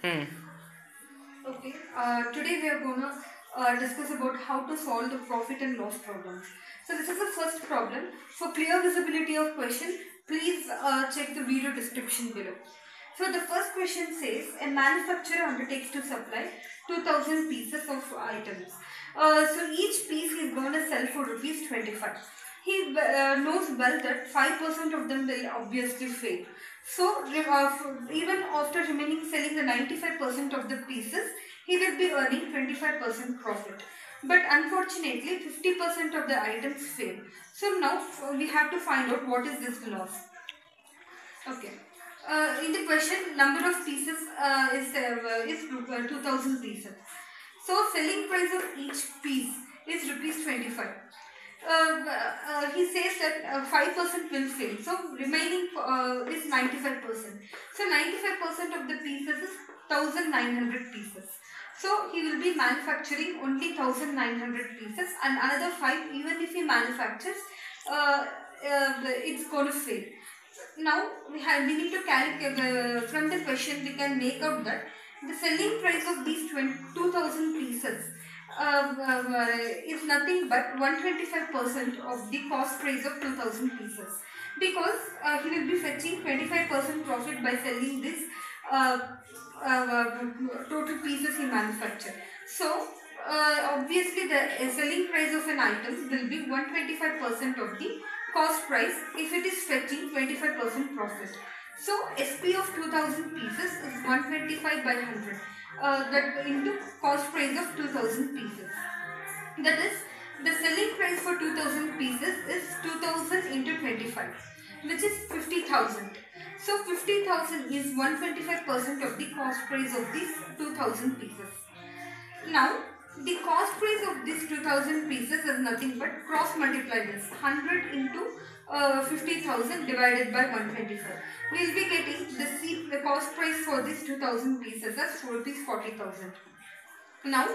Hmm. Okay, today we are gonna discuss about how to solve the profit and loss problems. So this is the first problem. For clear visibility of question, please check the video description below. So the first question says, a manufacturer undertakes to supply 2000 pieces of items. So each piece is gonna sell for rupees 25. He knows well that 5% of them will obviously fail. So even after remaining selling the 95% of the pieces, he will be earning 25% profit. But unfortunately, 50% of the items fail. So now we have to find out what is this loss. Okay. In the question, number of pieces is 2000 pieces. So selling price of each piece is rupees 25. He says that 5% will fail. So remaining is 95%. So 95% of the pieces is 1900 pieces. So he will be manufacturing only 1900 pieces, and another 5, even if he manufactures, it's going to fail. Now we need to calculate from the question we can make out that the selling price of these 2000 pieces is nothing but 125% of the cost price of 2000 pieces, because he will be fetching 25% profit by selling this uh, total pieces he manufactured. So obviously the selling price of an item will be 125% of the cost price if it is fetching 25% profit. So SP of 2000 pieces is 125 by 100, that into cost price of 2000 pieces. That is, the selling price for 2000 pieces is 2000 into 25, which is 50,000. So 50,000 is 125% of the cost price of these 2000 pieces. Now, the cost price of this 2000 pieces is nothing but cross multiply this 100 into 50,000 divided by 125. We will be getting the cost price for this 2000 pieces as rupees 40,000. Now,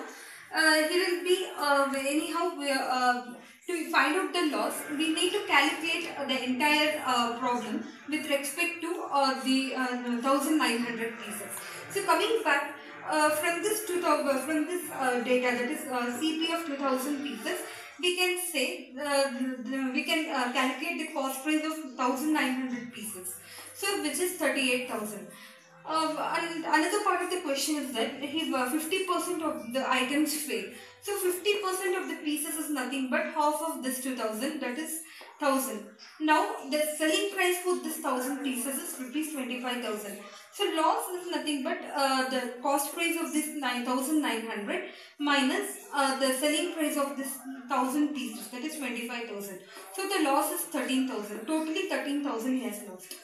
he will be anyhow to find out the loss, we need to calculate the entire problem with respect to the 1900 pieces. So coming back from this 2000, from this data, that is CP of 2000 pieces, we can say we can calculate the cost price of 1900 pieces, so which is 38,000. And another part of the question is that if 50% of the items fail, so 50% of the pieces is nothing but half of this 2000, that is 1000. Now the selling price for this 1000 pieces is rupees 25,000. So loss is nothing but the cost price of this 9,900 minus the selling price of this 1000 pieces, that is 25,000. So the loss is 13,000. Totally 13,000 he has lost.